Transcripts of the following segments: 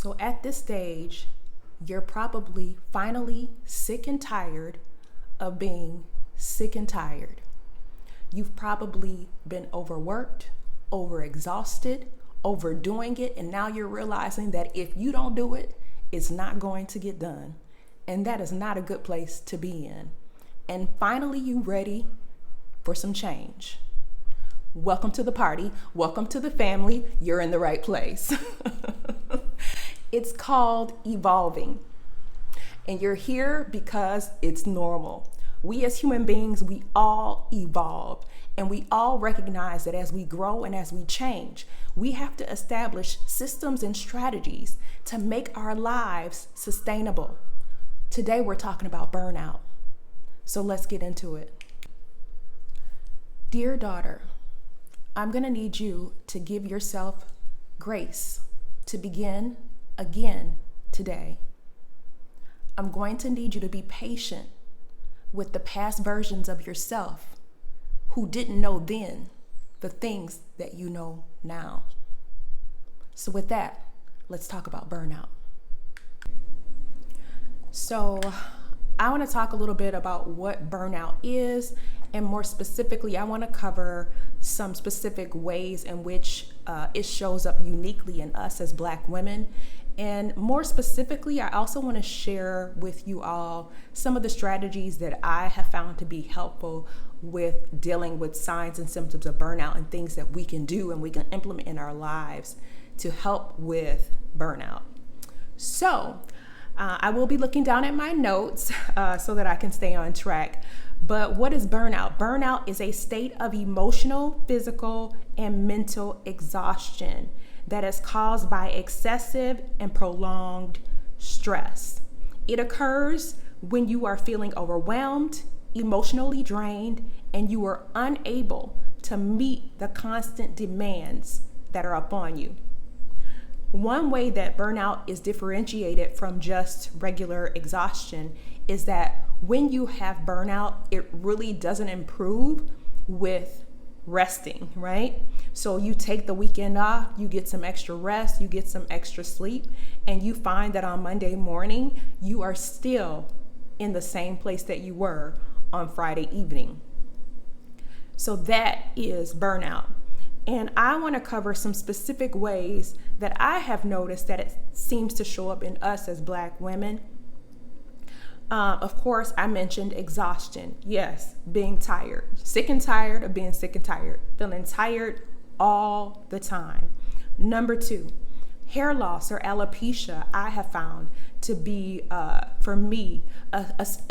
So at this stage, you're probably finally sick and tired of being sick and tired. You've probably been overworked, overexhausted, overdoing it, and now you're realizing that if you don't do it, it's not going to get done. And that is not a good place to be in. And finally, you're ready for some change. Welcome to the party. Welcome to the family. You're in the right place. It's called evolving. And you're here because it's normal. We as human beings, we all evolve, and we all recognize that as we grow and as we change, we have to establish systems and strategies to make our lives sustainable. Today, we're talking about burnout. So let's get into it. Dear daughter, I'm going to need you to give yourself grace to begin again today. I'm going to need you to be patient with the past versions of yourself who didn't know then the things that you know now. So with that, let's talk about burnout. So I want to talk a little bit about what burnout is, and more specifically, I want to cover some specific ways in which it shows up uniquely in us as Black women. And more specifically, I also want to share with you all some of the strategies that I have found to be helpful with dealing with signs and symptoms of burnout and things that we can do and we can implement in our lives to help with burnout. So I will be looking down at my notes so that I can stay on track. But what is burnout? Burnout is a state of emotional, physical, and mental exhaustion that is caused by excessive and prolonged stress. It occurs when you are feeling overwhelmed, emotionally drained, and you are unable to meet the constant demands that are upon you. One way that burnout is differentiated from just regular exhaustion is that when you have burnout, it really doesn't improve with resting, right? So you take the weekend off, you get some extra rest, you get some extra sleep, and you find that on Monday morning, you are still in the same place that you were on Friday evening. So that is burnout. And I want to cover some specific ways that I have noticed that it seems to show up in us as Black women. Of course, I mentioned exhaustion. Yes, being tired, sick and tired of being sick and tired, feeling tired all the time. Number 2, hair loss or alopecia, I have found to be, for me,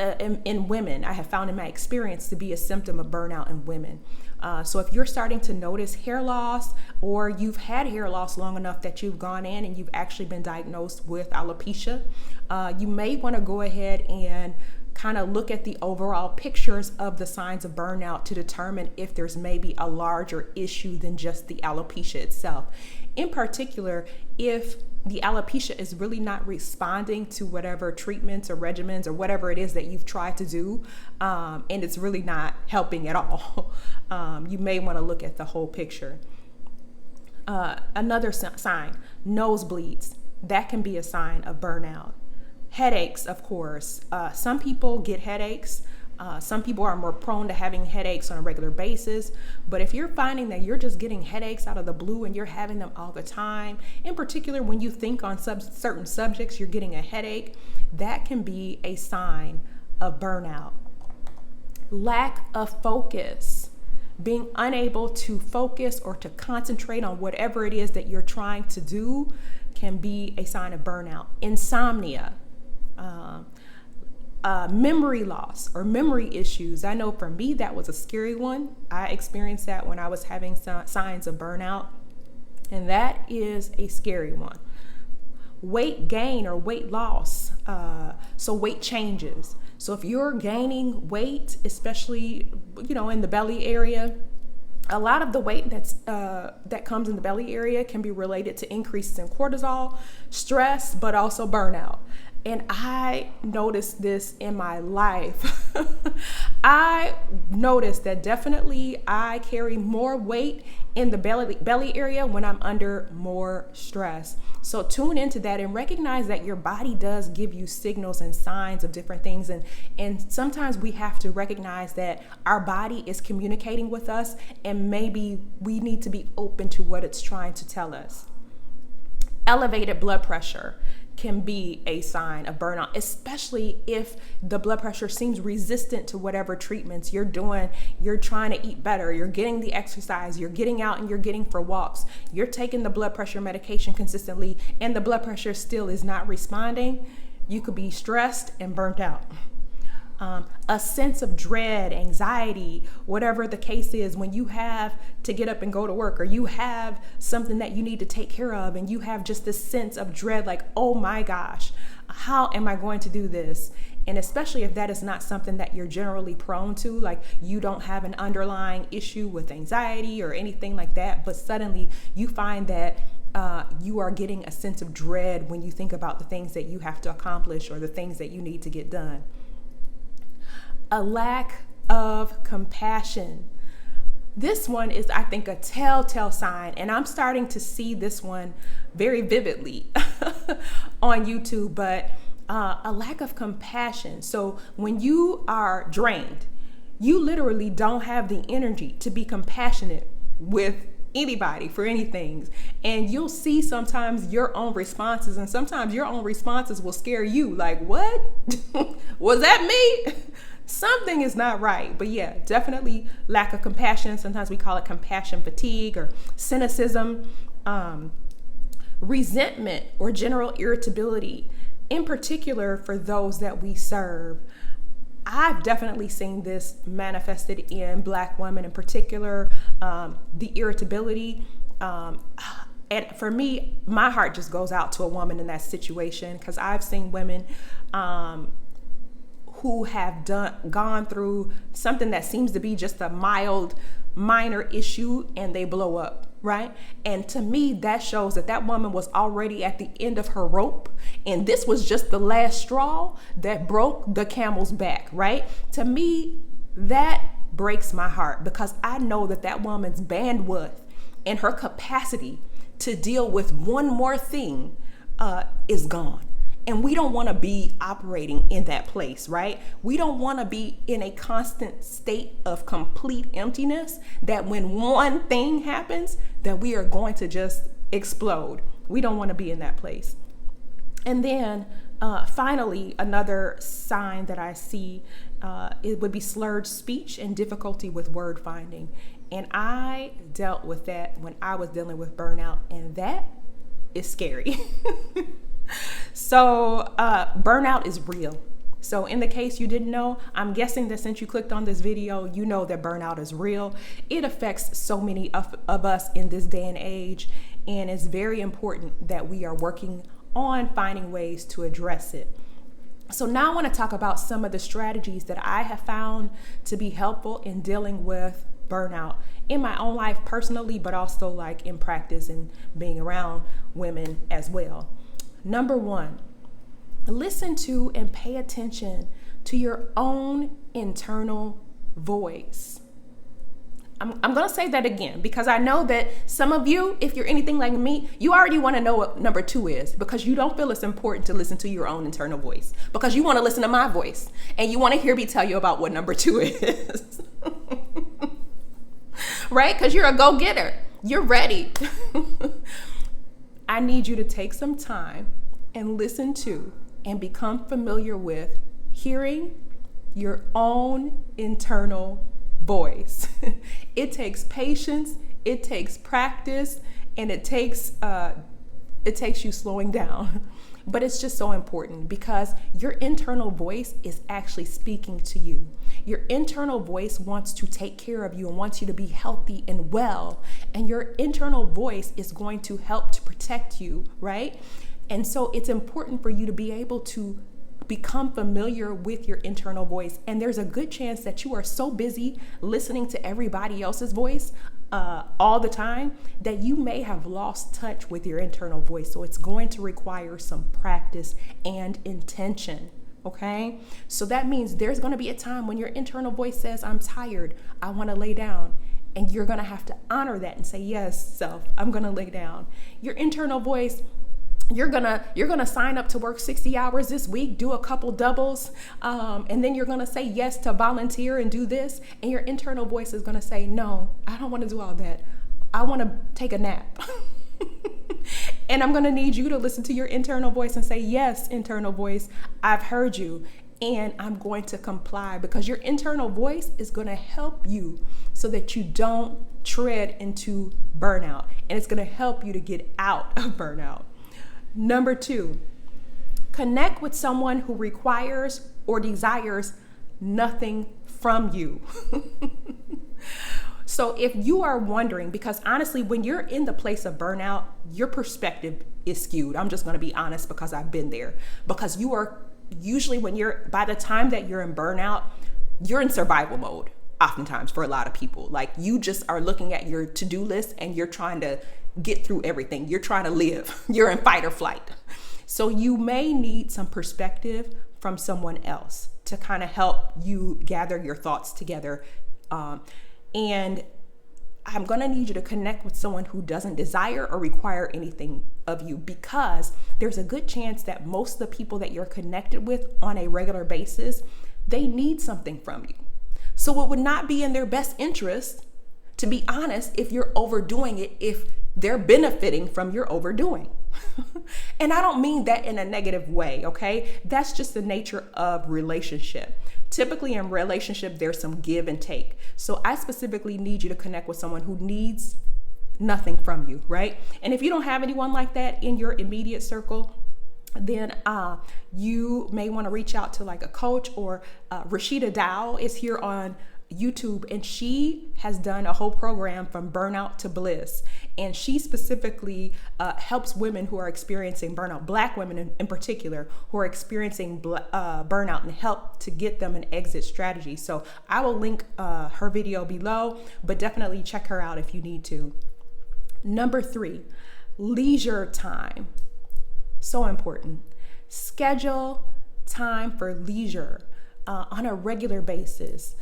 in women, I have found in my experience to be a symptom of burnout in women. So if you're starting to notice hair loss, or you've had hair loss long enough that you've gone in and you've actually been diagnosed with alopecia, you may want to go ahead and kind of look at the overall pictures of the signs of burnout to determine if there's maybe a larger issue than just the alopecia itself. In particular, if the alopecia is really not responding to whatever treatments or regimens or whatever it is that you've tried to do, and it's really not helping at all, you may want to look at the whole picture. Another sign, nosebleeds. That can be a sign of burnout. Headaches, of course. Some people get headaches. Some people are more prone to having headaches on a regular basis. But if you're finding that you're just getting headaches out of the blue and you're having them all the time, in particular when you think on certain subjects, you're getting a headache, that can be a sign of burnout. Lack of focus. Being unable to focus or to concentrate on whatever it is that you're trying to do can be a sign of burnout. Insomnia. Memory loss or memory issues. I know for me that was a scary one. I experienced that when I was having signs of burnout, and that is a scary one. Weight gain or weight loss. So weight changes. So if you're gaining weight, especially in the belly area, a lot of the weight that comes in the belly area can be related to increases in cortisol, stress, but also burnout. And I noticed this in my life. I noticed that definitely I carry more weight in the belly area when I'm under more stress. So tune into that and recognize that your body does give you signals and signs of different things. And sometimes we have to recognize that our body is communicating with us, and maybe we need to be open to what it's trying to tell us. Elevated blood pressure can be a sign of burnout, especially if the blood pressure seems resistant to whatever treatments you're doing. You're trying to eat better, you're getting the exercise, you're getting out and you're getting for walks, you're taking the blood pressure medication consistently, and the blood pressure still is not responding. You could be stressed and burnt out. A sense of dread, anxiety, whatever the case is, when you have to get up and go to work, or you have something that you need to take care of, and you have just this sense of dread, like, oh my gosh, how am I going to do this? And especially if that is not something that you're generally prone to, like you don't have an underlying issue with anxiety or anything like that, but suddenly you find that you are getting a sense of dread when you think about the things that you have to accomplish or the things that you need to get done. A lack of compassion. This one is, I think, a telltale sign, and I'm starting to see this one very vividly on YouTube, but a lack of compassion. So when you are drained, you literally don't have the energy to be compassionate with anybody for anything. And you'll see sometimes your own responses, and sometimes your own responses will scare you. Like, what? Was that me? Something is not right. But yeah, definitely lack of compassion. Sometimes we call it compassion fatigue or cynicism, resentment or general irritability, in particular for those that we serve. I've definitely seen this manifested in Black women in particular, the irritability. And for me, my heart just goes out to a woman in that situation, because I've seen women who have gone through something that seems to be just a minor issue, and they blow up, right? And to me, that shows that that woman was already at the end of her rope, and this was just the last straw that broke the camel's back, right? To me, that breaks my heart, because I know that that woman's bandwidth and her capacity to deal with one more thing is gone. And we don't want to be operating in that place, right? We don't want to be in a constant state of complete emptiness, that when one thing happens, that we are going to just explode. We don't want to be in that place. And then finally, another sign that I see, it would be slurred speech and difficulty with word finding. And I dealt with that when I was dealing with burnout, and that is scary. So burnout is real. So in the case you didn't know, I'm guessing that since you clicked on this video, you know that burnout is real. It affects so many of us in this day and age, and it's very important that we are working on finding ways to address it. So now I want to talk about some of the strategies that I have found to be helpful in dealing with burnout in my own life personally, but also like in practice and being around women as well. Number one, listen to and pay attention to your own internal voice. I'm going to say that again, because I know that some of you, if you're anything like me, you already want to know what number two is, because you don't feel it's important to listen to your own internal voice, because you want to listen to my voice and you want to hear me tell you about what number two is. Right? Because you're a go-getter. You're ready. I need you to take some time and listen to and become familiar with hearing your own internal voice. It takes patience, it takes practice, and it takes you slowing down. But it's just so important, because your internal voice is actually speaking to you. Your internal voice wants to take care of you and wants you to be healthy and well. And your internal voice is going to help to protect you, right? And so it's important for you to be able to become familiar with your internal voice. And there's a good chance that you are so busy listening to everybody else's voice, all the time, that you may have lost touch with your internal voice. So it's going to require some practice and intention. Okay, so that means there's going to be a time when your internal voice says, I'm tired, I want to lay down. And you're going to have to honor that and say, yes, self, I'm going to lay down. Your internal voice, you're gonna sign up to work 60 hours this week, do a couple doubles, and then you're gonna say yes to volunteer and do this. And your internal voice is gonna say, no, I don't want to do all that. I want to take a nap. And I'm going to need you to listen to your internal voice and say, yes, internal voice, I've heard you and I'm going to comply, because your internal voice is going to help you so that you don't tread into burnout, and it's going to help you to get out of burnout. Number 2, connect with someone who requires or desires nothing from you. So if you are wondering, because honestly, when you're in the place of burnout, your perspective is skewed. I'm just going to be honest, because I've been there. Because you are usually, by the time that you're in burnout, you're in survival mode. Oftentimes for a lot of people, like you just are looking at your to-do list and you're trying to get through everything. You're trying to live. You're in fight or flight. So you may need some perspective from someone else to kind of help you gather your thoughts together. And I'm going to need you to connect with someone who doesn't desire or require anything of you, because there's a good chance that most of the people that you're connected with on a regular basis, they need something from you. So it would not be in their best interest, to be honest, if you're overdoing it, if they're benefiting from your overdoing. And I don't mean that in a negative way, okay? That's just the nature of relationship. Typically in relationship, there's some give and take. So I specifically need you to connect with someone who needs nothing from you, right? And if you don't have anyone like that in your immediate circle, then you may want to reach out to like a coach, or Rashida Dowe is here on YouTube, and she has done a whole program from burnout to bliss. And she specifically helps women who are experiencing burnout, Black women in particular, who are experiencing burnout, and help to get them an exit strategy. So I will link her video below, but definitely check her out if you need to. Number 3, leisure time. So important. Schedule time for leisure on a regular basis.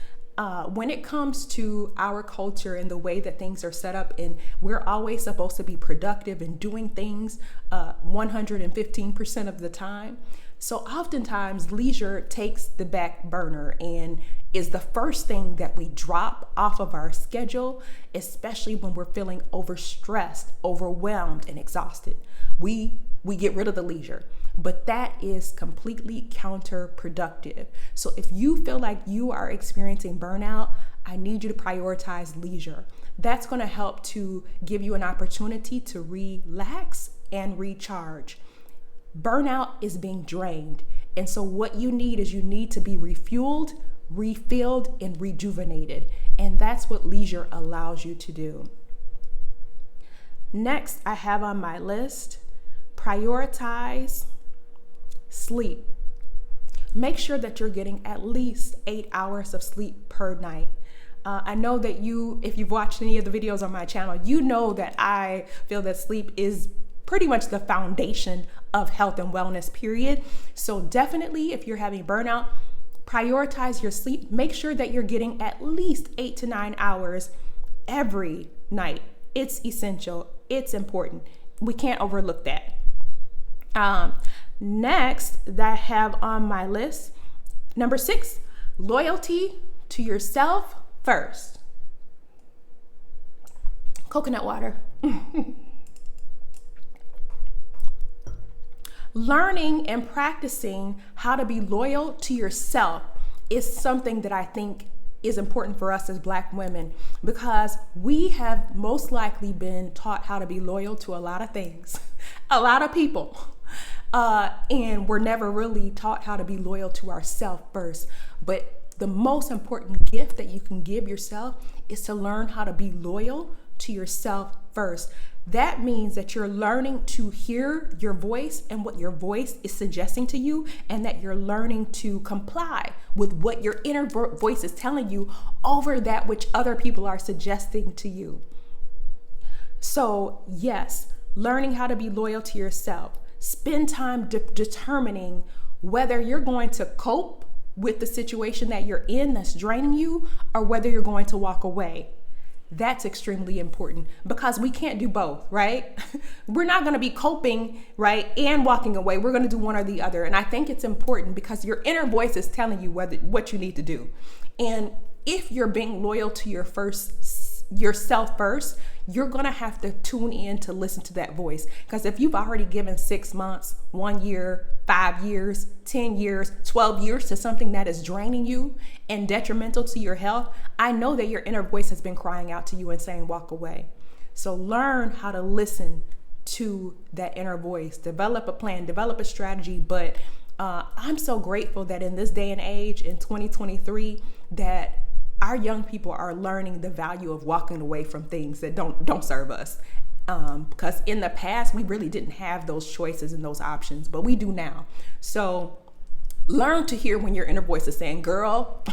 When it comes to our culture and the way that things are set up, and we're always supposed to be productive and doing things 115% of the time. So oftentimes leisure takes the back burner and is the first thing that we drop off of our schedule, especially when we're feeling overstressed, overwhelmed, and exhausted. We get rid of the leisure. But that is completely counterproductive. So if you feel like you are experiencing burnout, I need you to prioritize leisure. That's going to help to give you an opportunity to relax and recharge. Burnout is being drained. And so what you need is you need to be refueled, refilled, and rejuvenated. And that's what leisure allows you to do. Next, I have on my list, prioritize sleep. Make sure that you're getting at least 8 hours of sleep per night. I know that if you've watched any of the videos on my channel, you know that I feel that sleep is pretty much the foundation of health and wellness, period. So definitely, if you're having burnout, prioritize your sleep. Make sure that you're getting at least 8 to 9 hours every night. It's essential. It's important. We can't overlook that. Next that I have on my list, number 6, loyalty to yourself first. Coconut water. Learning and practicing how to be loyal to yourself is something that I think is important for us as Black women, because we have most likely been taught how to be loyal to a lot of things, a lot of people. And we're never really taught how to be loyal to ourselves first. But the most important gift that you can give yourself is to learn how to be loyal to yourself first. That means that you're learning to hear your voice and what your voice is suggesting to you, and that you're learning to comply with what your inner voice is telling you over that which other people are suggesting to you. So yes, learning how to be loyal to yourself. Spend time determining whether you're going to cope with the situation that you're in that's draining you, or whether you're going to walk away. That's extremely important, because we can't do both, right? We're not going to be coping, right, and walking away. We're going to do one or the other. And I think it's important because your inner voice is telling you what you need to do. And if you're being loyal to yourself first, you're going to have to tune in to listen to that voice. Because if you've already given 6 months, 1 year, 5 years, 10 years, 12 years to something that is draining you and detrimental to your health, I know that your inner voice has been crying out to you and saying, walk away. So learn how to listen to that inner voice, develop a plan, develop a strategy. But I'm so grateful that in this day and age, in 2023, that our young people are learning the value of walking away from things that don't serve us. Because in the past, we really didn't have those choices and those options, but we do now. So learn to hear when your inner voice is saying, girl,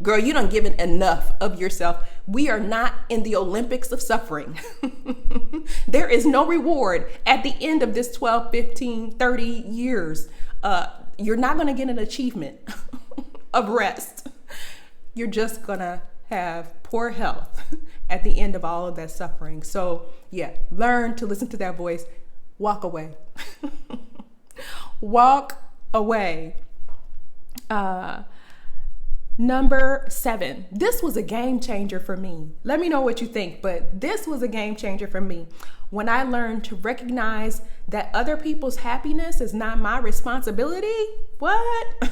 girl, you done given enough of yourself. We are not in the Olympics of suffering. There is no reward at the end of this 12, 15, 30 years. You're not going to get an achievement of rest. You're just gonna have poor health at the end of all of that suffering. So yeah, learn to listen to that voice. Walk away. Walk away. Number 7. This was a game changer for me. Let me know what you think, but this was a game changer for me. When I learned to recognize that other people's happiness is not my responsibility. What?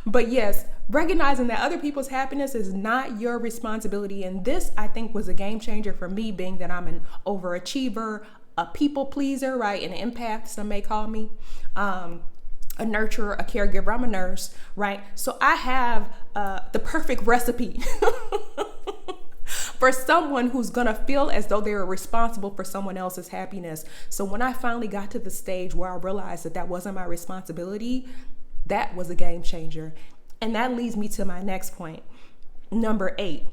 But yes, recognizing that other people's happiness is not your responsibility. And this, I think, was a game changer for me, being that I'm an overachiever, a people pleaser, right? An empath, some may call me, a nurturer, a caregiver. I'm a nurse, right? So I have the perfect recipe for someone who's gonna feel as though they were responsible for someone else's happiness. So when I finally got to the stage where I realized that that wasn't my responsibility, that was a game changer. And that leads me to my next point. Number 8,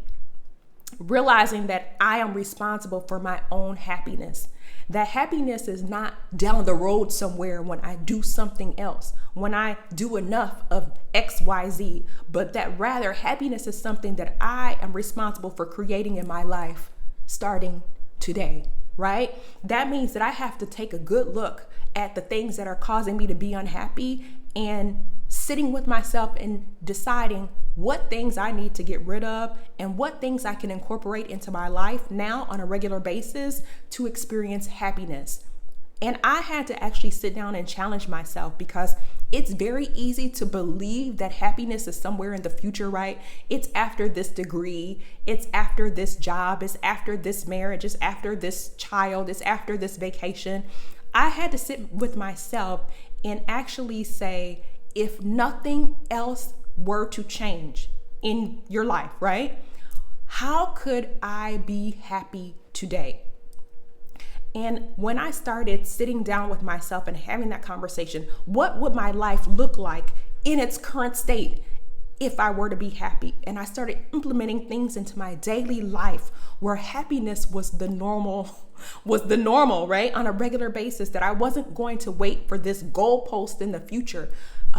realizing that I am responsible for my own happiness. That happiness is not down the road somewhere when I do something else, when I do enough of X, Y, Z, but that rather happiness is something that I am responsible for creating in my life starting today, right? That means that I have to take a good look at the things that are causing me to be unhappy and sitting with myself and deciding what things I need to get rid of and what things I can incorporate into my life now on a regular basis to experience happiness. And I had to actually sit down and challenge myself, because it's very easy to believe that happiness is somewhere in the future, right? It's after this degree, it's after this job, it's after this marriage, it's after this child, it's after this vacation. I had to sit with myself and actually say, if nothing else were to change in your life, right? How could I be happy today? And when I started sitting down with myself and having that conversation, what would my life look like in its current state if I were to be happy? And I started implementing things into my daily life where happiness was the normal, right? On a regular basis, that I wasn't going to wait for this goalpost in the future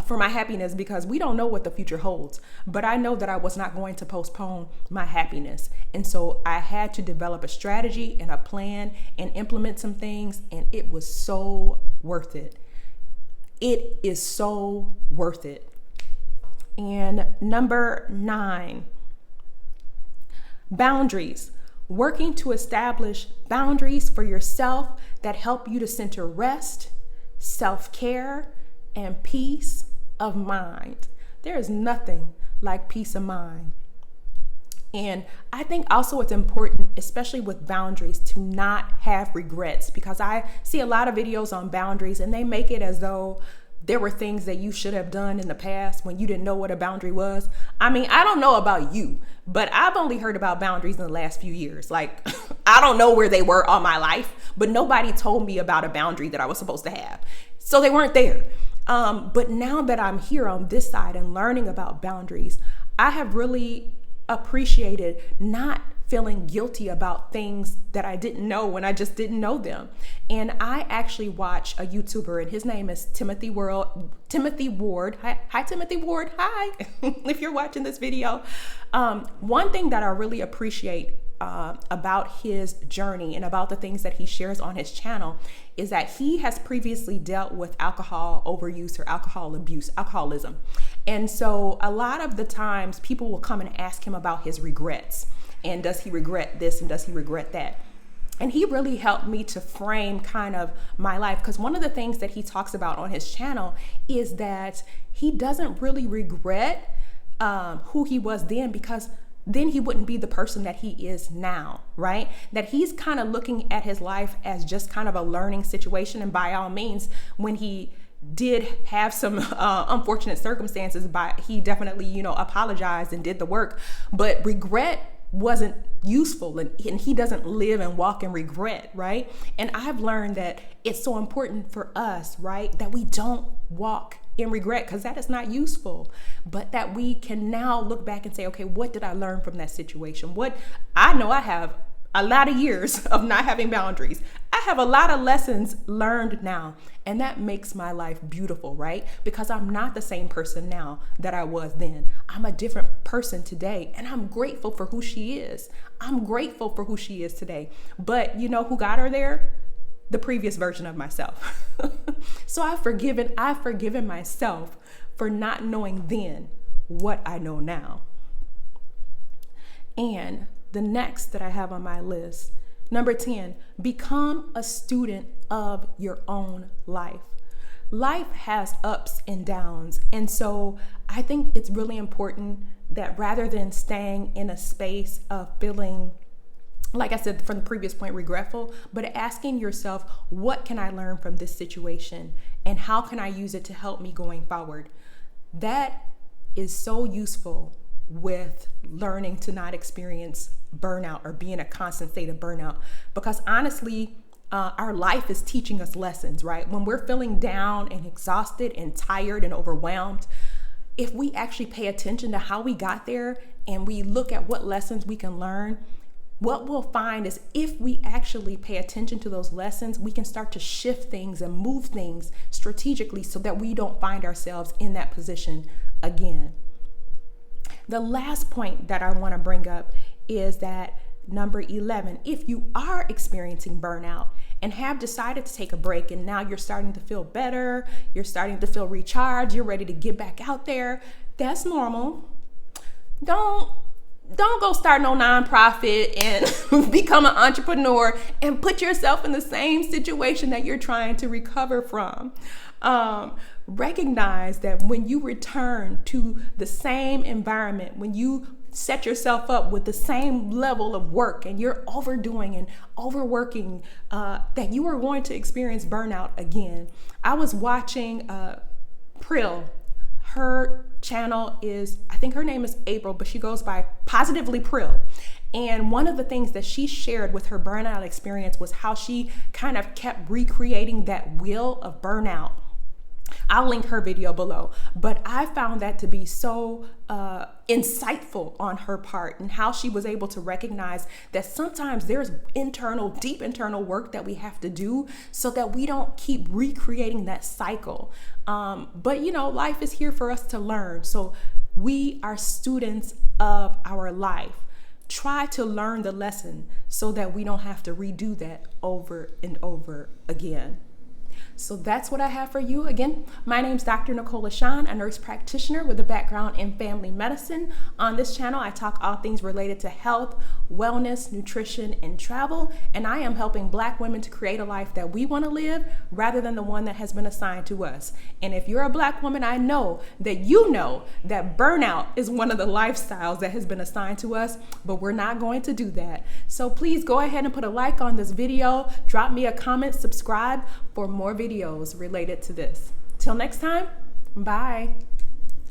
for my happiness, because we don't know what the future holds. But I know that I was not going to postpone my happiness. And so I had to develop a strategy and a plan and implement some things. And it was so worth it. It is so worth it. And number 9, boundaries. Working to establish boundaries for yourself that help you to center rest, self-care, and peace of mind. There is nothing like peace of mind. And I think also it's important, especially with boundaries, to not have regrets, because I see a lot of videos on boundaries and they make it as though there were things that you should have done in the past when you didn't know what a boundary was. I mean, I don't know about you, but I've only heard about boundaries in the last few years. Like, I don't know where they were all my life, but nobody told me about a boundary that I was supposed to have. So they weren't there. But now that I'm here on this side and learning about boundaries, I have really appreciated not feeling guilty about things that I didn't know when I just didn't know them. And I actually watch a YouTuber, and his name is Timothy Ward. Hi, Timothy Ward. Hi, if you're watching this video. One thing that I really appreciate about his journey and about the things that he shares on his channel is that he has previously dealt with alcohol overuse or alcoholism. And so a lot of the times people will come and ask him about his regrets. And does he regret this and does he regret that? And he really helped me to frame kind of my life, because one of the things that he talks about on his channel is that he doesn't really regret who he was then, because then he wouldn't be the person that he is now, right? That he's kind of looking at his life as just kind of a learning situation. And by all means, when he did have some unfortunate circumstances, he definitely, apologized and did the work. But regret wasn't useful, and he doesn't live and walk in regret, right? And I've learned that it's so important for us, right, that we don't walk in regret, because that is not useful, but that we can now look back and say, okay, what did I learn from that situation? What I know, I have a lot of years of not having boundaries. I have a lot of lessons learned now, and that makes my life beautiful, right? Because I'm not the same person now that I was then. I'm a different person today, and I'm grateful for who she is. I'm grateful for who she is today. But you know who got her there? The previous version of myself. So I've forgiven myself for not knowing then what I know now. And the next that I have on my list, number 10, become a student of your own life. Life has ups and downs. And so I think it's really important that rather than staying in a space of feeling, like I said from the previous point, regretful, but asking yourself, what can I learn from this situation? And how can I use it to help me going forward? That is so useful with learning to not experience burnout or be in a constant state of burnout. Because honestly, our life is teaching us lessons, right? When we're feeling down and exhausted and tired and overwhelmed, if we actually pay attention to how we got there and we look at what lessons we can learn, what we'll find is if we actually pay attention to those lessons, we can start to shift things and move things strategically so that we don't find ourselves in that position again. The last point that I want to bring up is that number 11, if you are experiencing burnout and have decided to take a break and now you're starting to feel better, you're starting to feel recharged, you're ready to get back out there, that's normal. Don't go start no nonprofit and become an entrepreneur and put yourself in the same situation that you're trying to recover from. Recognize that when you return to the same environment, when you set yourself up with the same level of work and you're overdoing and overworking, that you are going to experience burnout again. I was watching Pryl. Her channel is, I think her name is April, but she goes by Positively Pryl. And one of the things that she shared with her burnout experience was how she kind of kept recreating that wheel of burnout. I'll link her video below, but I found that to be so insightful on her part, and how she was able to recognize that sometimes there's deep internal work that we have to do so that we don't keep recreating that cycle. But life is here for us to learn. So we are students of our life. Try to learn the lesson so that we don't have to redo that over and over again. So that's what I have for you. Again, my name is Dr. Nicola Shawn, a nurse practitioner with a background in family medicine. On this channel, I talk all things related to health, wellness, nutrition, and travel. And I am helping Black women to create a life that we want to live rather than the one that has been assigned to us. And if you're a Black woman, I know that you know that burnout is one of the lifestyles that has been assigned to us, but we're not going to do that. So please go ahead and put a like on this video, drop me a comment, subscribe for more videos related to this. Till next time, bye.